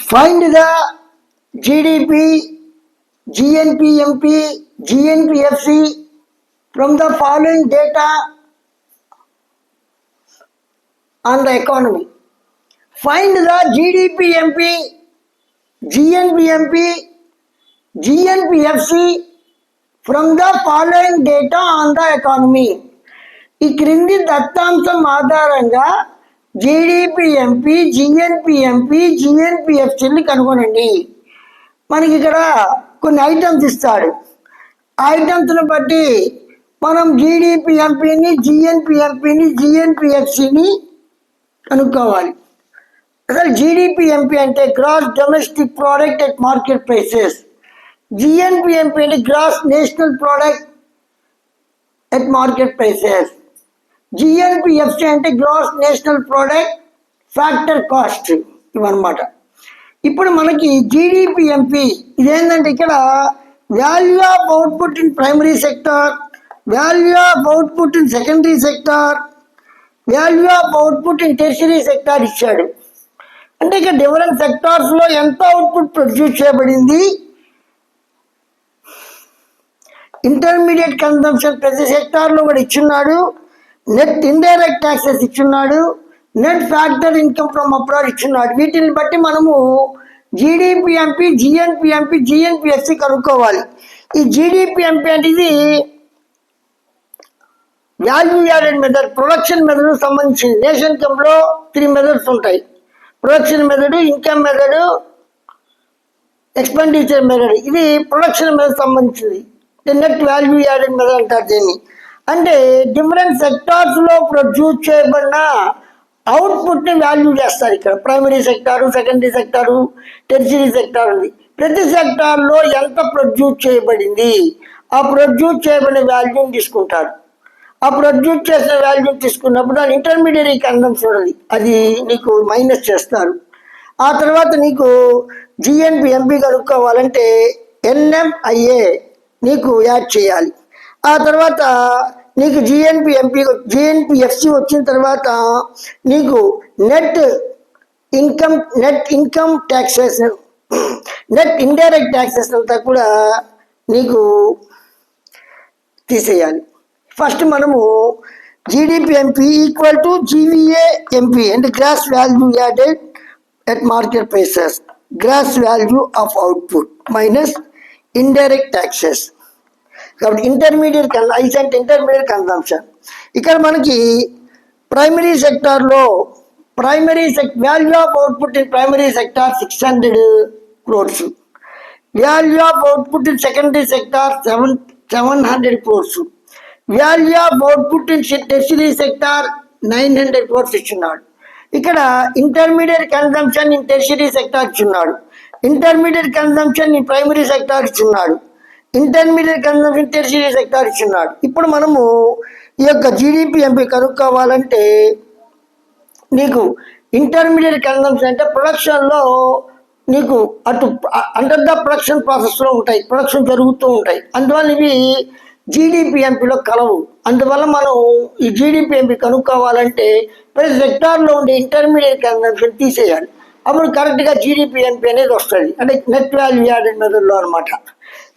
Find the GDP, GNPMP, GNPFC from the following data on the economy. Find the GDPMP, GNPMP, GNPFC from the following data on the economy. ఈ క్రింది దత్తాంశం ఆధారంగా జీడిపిఎంపి, జిఎన్పిఎంపి, జిఎన్పిఎఫ్సిని కనుగొనండి. మనకి ఇక్కడ కొన్ని items ఇస్తాడు. ఐటమ్స్ని బట్టి మనం జీడిపిఎంపిని, జిఎన్పిఎంపిని, జిఎన్పిఎఫ్సిని కనుక్కోవాలి. అసలు జీడిపిఎంపి అంటే gross domestic product at market prices, GNPMP అంటే gross national product at market prices, GNPFC అంటే gross national product factor cost. ఇవన్నమాట. ఇప్పుడు మనకి జీడిపిఎంపి ఇదేంటంటే ఇక్కడ value of output in primary sector, value of output in secondary sector, value of output in tertiary sector ఇచ్చాడు. అంటే ఇక different సెక్టార్స్లో ఎంత అవుట్పుట్ ప్రొడ్యూస్ చేయబడింది, ఇంటర్మీడియట్ కన్సంప్షన్ ప్రతి సెక్టార్లో కూడా ఇచ్చున్నాడు, నెట్ ఇండైరెక్ట్ ట్యాక్సెస్ ఇచ్చున్నాడు, net factor income from abroad ఇచ్చున్నాడు. వీటిని బట్టి మనము జీడిపిఎంపి, జిఎన్పిఎంపి, జిఎన్పిఎఫ్సి కనుక్కోవాలి. ఈ జీడిపిఎంపి అనేది value added method, production method సంబంధించింది. నేషన్ ఇన్కమ్లో 3 మెథడ్స్ ఉంటాయి. Production method, income method, expenditure method. ఇది ప్రొడక్షన్ మెథడ్ సంబంధించింది. నెట్ వాల్యూ యాడెడ్ మెథడ్ అంటారు దీన్ని. అంటే డిఫరెంట్ సెక్టార్స్లో ప్రొడ్యూస్ చేయబడిన అవుట్పుట్ని వాల్యూ చేస్తారు. ఇక్కడ primary sector, secondary sector, tertiary sector ఉంది. ప్రతి సెక్టార్లో ఎంత ప్రొడ్యూస్ చేయబడింది, ఆ ప్రొడ్యూస్ చేయబడిన వాల్యూని తీసుకుంటారు. ఆ ప్రొడ్యూస్ చేసిన వాల్యూని తీసుకున్నప్పుడు దాని ఇంటర్మీడియట్ కన్సంప్షన్ ఉంది, అది నీకు మైనస్ చేస్తారు. ఆ తర్వాత నీకు జిఎన్పిఎంపి కనుక్కోవాలంటే ఎన్ఎంఐఏ నీకు యాడ్ చేయాలి. ఆ తర్వాత నీకు జిఎన్పిఎఫ్సి వచ్చిన తర్వాత నీకు net income taxes, net indirect taxes అంతా కూడా నీకు తీసేయాలి. ఫస్ట్ మనము జీడిపిఎంపి ఈక్వల్ టు జీవీఏఎంపి అంటే gross value added at market prices, gross value of output minus indirect taxes. కాబట్టి ఇంటర్మీడియట్ కన్సంప్షన్. ఇక్కడ మనకి ప్రైమరీ సెక్టార్లో value of output in primary sector 600 crores, value of output in secondary sector 700 crores, value of output in tertiary sector 900 crores ఇచ్చున్నాడు. ఇక్కడ intermediate consumption in tertiary sector ఇచ్చున్నాడు, intermediate consumption in primary sector ఇచ్చున్నాడు, intermediate consumption tertiary sector ఇచ్చున్నాడు. ఇప్పుడు మనము ఈ యొక్క జీడిపిఎంపి కనుక్కోవాలంటే నీకు ఇంటర్మీడియట్ కన్సంప్షన్ అంటే ప్రొడక్షన్లో నీకు అటు అండర్ ద ప్రొడక్షన్ ప్రాసెస్లో ఉంటాయి, ప్రొడక్షన్ జరుగుతూ ఉంటాయి. అందువల్ల ఇవి జీడిపిఎంపిలో కలవు. అందువల్ల మనం ఈ జీడిపిఎంపి కనుక్కోవాలంటే ప్రతి సెక్టార్లో ఉండే ఇంటర్మీడియట్ కన్సంప్షన్ తీసేయాలి. అప్పుడు కరెక్ట్గా జీడిపిఎంపి అనేది వస్తుంది. అంటే నెట్ వాల్యూ యాడెడ్ మెథడ్లో అనమాట.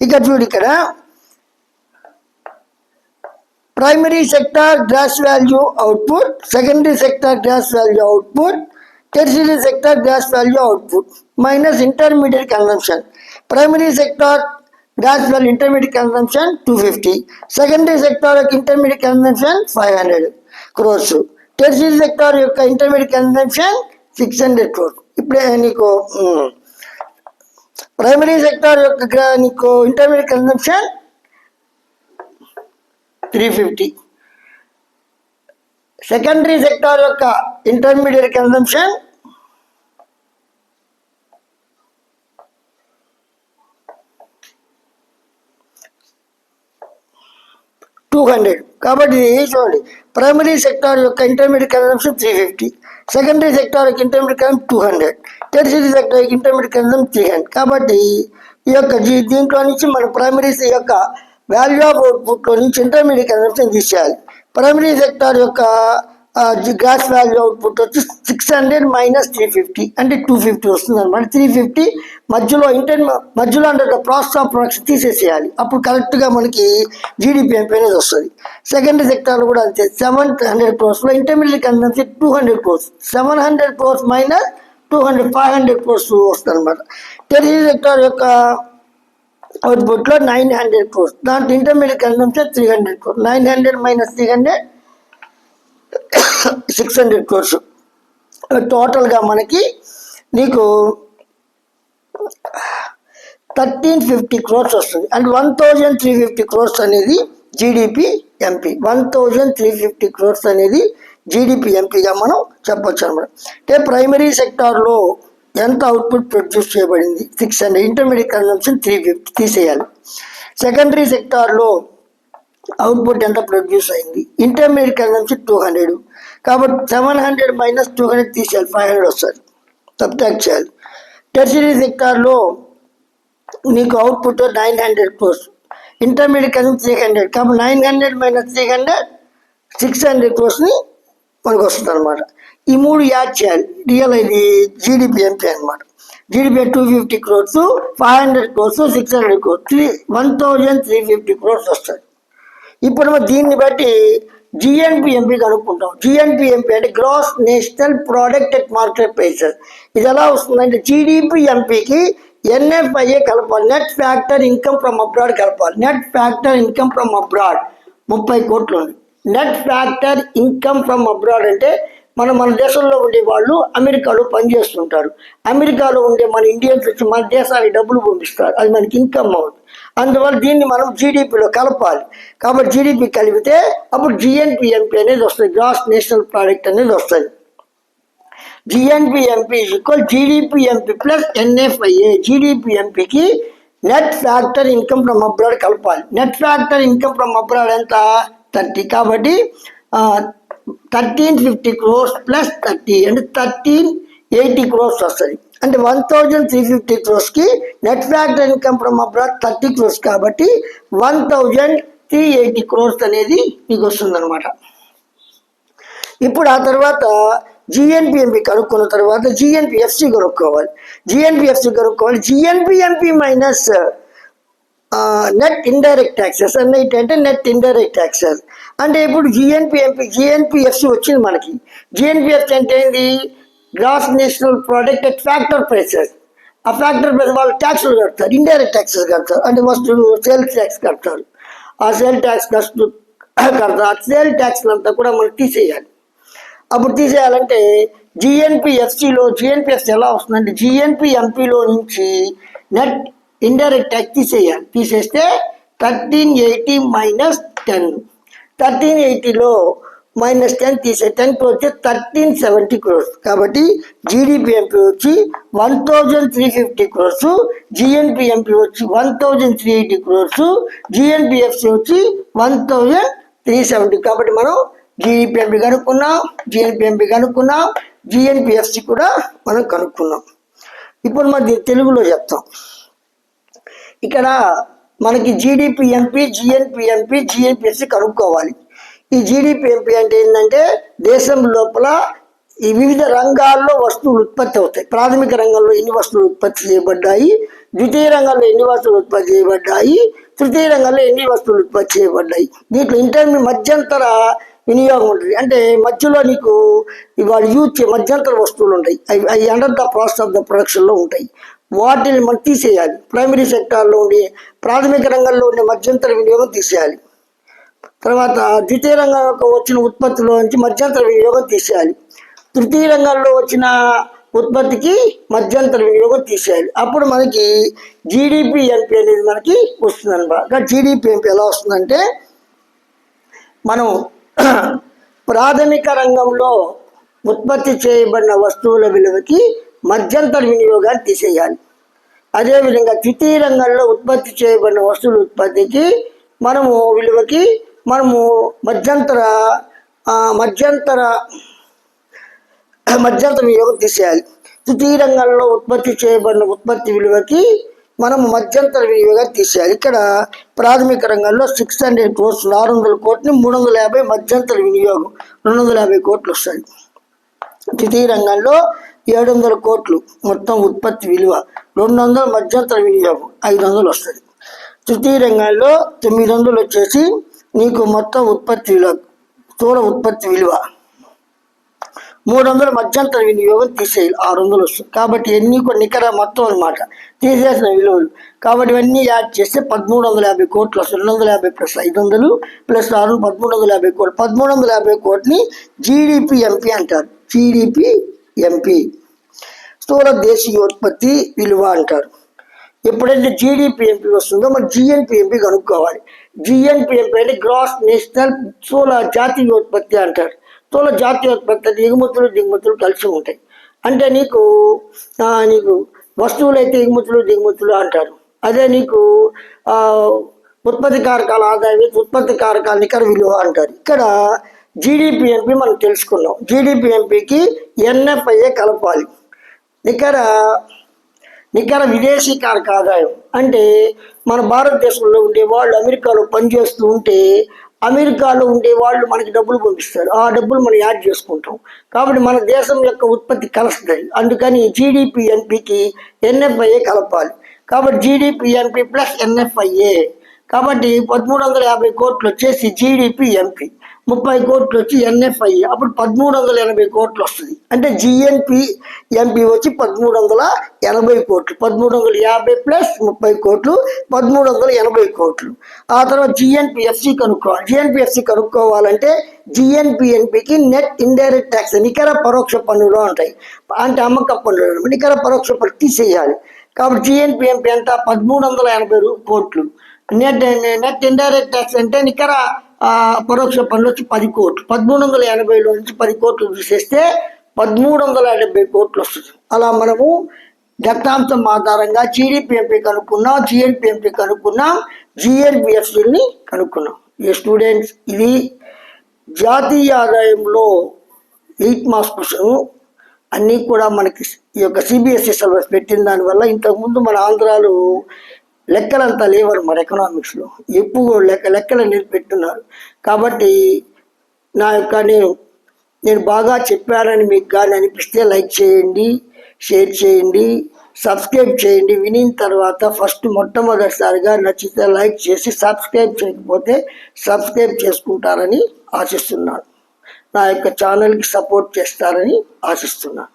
ఇక చూడు, ఇక్కడ primary sector gross value output, secondary sector gross value output, tertiary sector gross value output minus intermediate consumption. Primary sector gross value intermediate consumption 250, secondary sector యొక్క intermediate consumption 500 crores, tertiary sector యొక్క intermediate consumption 600 crores. ఇప్పుడే నీకు primary sector యొక్క నీకు intermediate consumption 350, secondary sector యొక్క intermediate consumption 200. కాబట్టి చూడండి, primary sector యొక్క ఇంటర్మీడియట్ కన్సంప్షన్ 350, సెకండరీ సెక్టార్ యొక్క ఇంటర్మీడియట్ కన్సంప్షన్ 200, టెర్షరీ సెక్టార్ యొక్క ఇంటర్మీడియట్ కన్సంప్షన్ 300. కాబట్టి ఈ యొక్క దీంట్లో నుంచి మన ప్రైమరీ యొక్క వాల్యూ ఆఫ్ అవుట్పుట్లో నుంచి ఇంటర్మీడియట్ కన్సంప్షన్ తీసేయాలి. ప్రైమరీ సెక్టార్ యొక్క గ్రాస్ వాల్యూ అవుట్పుట్ వచ్చి 600 మైనస్ 350 అంటే 250 వస్తుంది అనమాట. 350 మధ్యలో అంటే ప్రాసెస్ ఆఫ్ ప్రొడక్షన్ తీసేసేయాలి. అప్పుడు కరెక్ట్గా మనకి GDPMP అనేది వస్తుంది. సెకండరీ సెక్టార్లో కూడా అంతే. 700 crores intermediate consumption 200 crores, 700 crores minus 200 500 crores వస్తుంది అనమాట. టెరిటరీ సెక్టార్ యొక్క అవుట్పుట్లో 900 crores, దాంట్లో intermediate consumption 300 crores, 900 minus 300 600 crores. టోటల్గా మనకి నీకు 1350 crores వస్తుంది. అంటే 1350 crores అనేది GDPMP. 1350 crores అనేది GDPMPగా మనం చెప్పొచ్చు అనమాట. అంటే ప్రైమరీ సెక్టార్లో ఎంత అవుట్పుట్ ప్రొడ్యూస్ చేయబడింది 600, ఇంటర్మీడియట్ కన్సంప్షన్ 350 తీసేయాలి. సెకండరీ సెక్టార్లో అవుట్పుట్ ఎంత ప్రొడ్యూస్ అయింది, ఇంటర్మీడియట్ కన్సంప్షన్ 200, కాబట్టి 700 మైనస్ 200 తీసేయాలి, 500 వస్తుంది, సబ్ట్రాక్ట్ చేయాలి. టెర్షరీ సెక్టార్లో నీకు అవుట్పుట్ 900 crores, ఇంటర్మీడియట్ కన్సంప్షన్ 300, కాబట్టి 900 మైనస్ 300 600 crores మనకు వస్తుంది అనమాట. ఈ మూడు యాడ్ చేయాలి, ఇది GDPMP అనమాట. GDP 250 crores, 500 crores, 600 crores, 1350 crores వస్తుంది. ఇప్పుడు మనం దీన్ని బట్టి GNPMP కనుక్కుంటాం. GNPMP అంటే gross national product at market prices. ఇది ఎలా వస్తుందంటే GDPMPకి NFIA కలపాలి, net factor income from abroad కలపాలి. Net factor income from abroad 30 కోట్లు ఉంది. Net factor income from abroad అంటే మన దేశంలో ఉండే వాళ్ళు అమెరికాలో పనిచేస్తుంటారు, అమెరికాలో ఉండే మన ఇండియన్స్ వచ్చి మన దేశానికి డబ్బులు పంపిస్తారు, అది మనకి ఇన్కమ్ అవుతుంది. అందువల్ల దీన్ని మనం GDPలో కలపాలి. కాబట్టి GDP కలిపితే అప్పుడు GNPMP అనేది వస్తుంది, గ్రాస్ నేషనల్ ప్రోడక్ట్ అనేది వస్తుంది. GNPMP equal GDPMP plus NFIA. GDPMPకి net factor income from abroad కలపాలి. Net factor income from abroad ఎంత 30, కాబట్టి 1350 crores ప్లస్ 30 అంటే 1380 crores వస్తుంది. అంటే 1350 crores net factor income from abroad 30 crores, కాబట్టి 1380 crores అనేది నీకు వస్తుంది అనమాట. ఇప్పుడు ఆ తర్వాత GNPMP కనుక్కున్న తర్వాత GNPFC కనుక్కోవాలి. GNPMP minus net indirect taxes అంటే నెట్ ఇండైరెక్ట్ ట్యాక్సెస్ అంటే ఇప్పుడు GNPFC వచ్చింది మనకి. GNPFC అంటే ఏంది, gross national product at factor prices. ఆ ఫ్యాక్టర్ ప్రైస్ వాళ్ళు ట్యాక్స్లు కడతారు, ఇండైరెక్ట్ ట్యాక్సెస్ కడతారు, అంటే వస్తువులు సేల్ ట్యాక్స్ కడతారు. ఆ సేల్ ట్యాక్స్ కడతారు. ఆ సేల్ ట్యాక్స్ అంతా కూడా మనం తీసేయాలి. అప్పుడు తీసేయాలంటే GNPFC ఎలా వస్తుందంటే GNPMPలో నుంచి నెట్ ఇండైరెక్ట్ ట్యాక్స్ తీసేయాలి. తీసేస్తే 1380 మైనస్ 10, 1380లో మైనస్ 10 తీసే 10 వచ్చి 1370 crores. కాబట్టి GDPMP వచ్చి 1350 crores, GNPMP వచ్చి 1380 crores, GNPFC వచ్చి 1370. కాబట్టి మనం GDPMP కనుక్కున్నాం, GNPMP కనుక్కున్నాం, GNPFC కూడా మనం కనుక్కున్నాం. ఇప్పుడు మనం తెలుగులో చెప్తాం. ఇక్కడ మనకి GDPMP, GNPMP, GNPFC కనుక్కోవాలి. ఈ GDPMP అంటే ఏంటంటే దేశం లోపల ఈ వివిధ రంగాల్లో వస్తువులు ఉత్పత్తి అవుతాయి. ప్రాథమిక రంగంలో ఎన్ని వస్తువులు ఉత్పత్తి చేయబడ్డాయి, ద్వితీయ రంగంలో ఎన్ని వస్తువులు ఉత్పత్తి చేయబడ్డాయి, తృతీయ రంగంలో ఎన్ని వస్తువులు ఉత్పత్తి చేయబడ్డాయి. దీంట్లో మధ్యంతర వినియోగం ఉంటుంది. అంటే మధ్యలో నీకు ఇవాళ మధ్యంతర వస్తువులు ఉంటాయి, అవి under the process of the ప్రొడక్షన్లో ఉంటాయి. వాటిని మనం తీసేయాలి. ప్రైమరీ సెక్టార్లో ఉండే ప్రాథమిక రంగంలో ఉండే మధ్యంతర వినియోగం తీసేయాలి. తర్వాత ద్వితీయ రంగంలో వచ్చిన ఉత్పత్తిలో నుంచి మధ్యంతర వినియోగం తీసేయాలి. తృతీయ రంగంలో వచ్చిన ఉత్పత్తికి మధ్యంతర వినియోగం తీసేయాలి. అప్పుడు మనకి GDPMP అనేది మనకి వస్తుంది అనమాట. GDPMP ఎలా వస్తుందంటే మనం ప్రాథమిక రంగంలో ఉత్పత్తి చేయబడిన వస్తువుల విలువకి మధ్యంతర వినియోగాన్ని తీసేయాలి. అదేవిధంగా ద్వితీయ రంగంలో ఉత్పత్తి చేయబడిన వస్తువుల ఉత్పత్తికి విలువకి మధ్యంతర వినియోగం తీసేయాలి. తృతీయ రంగంలో ఉత్పత్తి చేయబడిన ఉత్పత్తి విలువకి మనం మధ్యంతర వినియోగం తీసేయాలి. ఇక్కడ ప్రాథమిక రంగంలో 600 crores 600 కోట్లని 350 మధ్యంతర వినియోగం 250 కోట్లు వస్తుంది. ద్వితీయ రంగంలో 700 కోట్లు మొత్తం ఉత్పత్తి విలువ, 200 మధ్యంతర వినియోగం 500 వస్తుంది. తృతీయ రంగంలో 900 వచ్చేసి నీకు మొత్తం ఉత్పత్తి విలువ, స్థూల ఉత్పత్తి విలువ, 300 మధ్యంతర వినియోగం తీసేయాలి, 600 వస్తుంది. కాబట్టి ఎన్ని కూడా నికర మొత్తం అనమాట తీసేసిన విలువలు. కాబట్టి ఇవన్నీ యాడ్ చేస్తే 1350 కోట్లు వస్తుంది. 250 ప్లస్ 500 ప్లస్ 6 1350 కోట్లు. 1350 కోట్లని జీడిపిఎంపి అంటారు. జీడిపిఎంపి స్థూల దేశీయోత్పత్తి విలువ అంటారు. ఎప్పుడైతే జీడిపిఎంపి వస్తుందో మరి జిఎన్పిఎంపి కనుక్కోవాలి. జిఎన్పిఎంపి అంటే గ్రాస్ నేషనల్ స్థూల జాతీయోత్పత్తి అంటారు. స్థూల జాతీయోత్పత్తి అంటే ఎగుమతులు దిగుమతులు కలిసి ఉంటాయి. అంటే నీకు వస్తువులు అయితే ఎగుమతులు దిగుమతులు అంటారు. అదే నీకు ఉత్పత్తి కారకాల ఆదాయం, ఉత్పత్తి కారకాల నికర విలువ అంటారు. ఇక్కడ జీడిపిఎంపి మనం తెలుసుకున్నాం. జీడిపిఎంపికి ఎన్ఎఫ్ఐఏ కలపాలి. నికర విదేశీ కారక ఆదాయం అంటే మన భారతదేశంలో ఉండే వాళ్ళు అమెరికాలో పనిచేస్తూ ఉంటే అమెరికాలో ఉండే వాళ్ళు మనకి డబ్బులు పంపిస్తారు. ఆ డబ్బులు మనం యాడ్ చేసుకుంటాం. కాబట్టి మన దేశం యొక్క ఉత్పత్తి కలుస్తుంది. అందుకని జీడిపిఎన్పికి ఎన్ఎఫ్ఐఏ కలపాలి. కాబట్టి జీడిపిఎన్పి ప్లస్ ఎన్ఎఫ్ఐఏ. కాబట్టి 1350 కోట్లు వచ్చేసి జీడిపిఎంపి, 30 కోట్లు వచ్చి ఎన్ఎఫ్ఐఏ. అప్పుడు 1380 కోట్లు వస్తుంది. అంటే జిఎన్పిఎంపి వచ్చి 1380 కోట్లు. 1350 ప్లస్ 30 కోట్లు 1380 కోట్లు. ఆ తర్వాత జిఎన్పిఎఫ్సి కనుక్కోవాలి. జిఎన్పిఎఫ్సి కనుక్కోవాలంటే జిఎన్పిఎన్పికి నెట్ ఇండైరెక్ట్ ట్యాక్స్, నికర పరోక్ష పన్నులు ఉంటాయి. అంటే అమ్మక పన్నులు, నికర పరోక్ష పన్ను తీసేయాలి. కాబట్టి జిఎన్పిఎంపి ఎంత 1380 కోట్లు. నెట్ ఇండైరెక్ట్ ట్యాక్స్ అంటే నికర పరోక్ష పన్నులు వచ్చి 10 కోట్లు. 1380లో నుంచి 10 కోట్లు తీసేస్తే 1370 కోట్లు వస్తుంది. అలా మనము దత్తాంశం ఆధారంగా జీడిపిఎంపి కనుక్కున్నాం, జిఎన్పిఎంపి కనుక్కున్నాం, జిఎన్పిఎఫ్సిని కనుక్కున్నాం. ఈ స్టూడెంట్స్ ఇది జాతీయ ఆదాయంలో 8 మార్క్స్ క్వశ్చన్. అన్నీ కూడా మనకి ఈ యొక్క సిబిఎస్ఈ సిలబస్ పెట్టిన దానివల్ల ఇంతకుముందు మన ఆంధ్రాలో లెక్కలంతా లేవరు మన ఎకనామిక్స్లో. ఎప్పుడు లెక్కలు అనేది పెట్టున్నారు. కాబట్టి నా యొక్క నేను బాగా చెప్పానని మీకు కానీ అనిపిస్తే లైక్ చేయండి, షేర్ చేయండి, సబ్స్క్రైబ్ చేయండి. వినిన తర్వాత ఫస్ట్ మొట్టమొదటిసారిగా నచ్చితే లైక్ చేసి సబ్స్క్రైబ్ చేయకపోతే సబ్స్క్రైబ్ చేసుకుంటారని ఆశిస్తున్నాను. నా యొక్క ఛానల్కి సపోర్ట్ చేస్తారని ఆశిస్తున్నాను.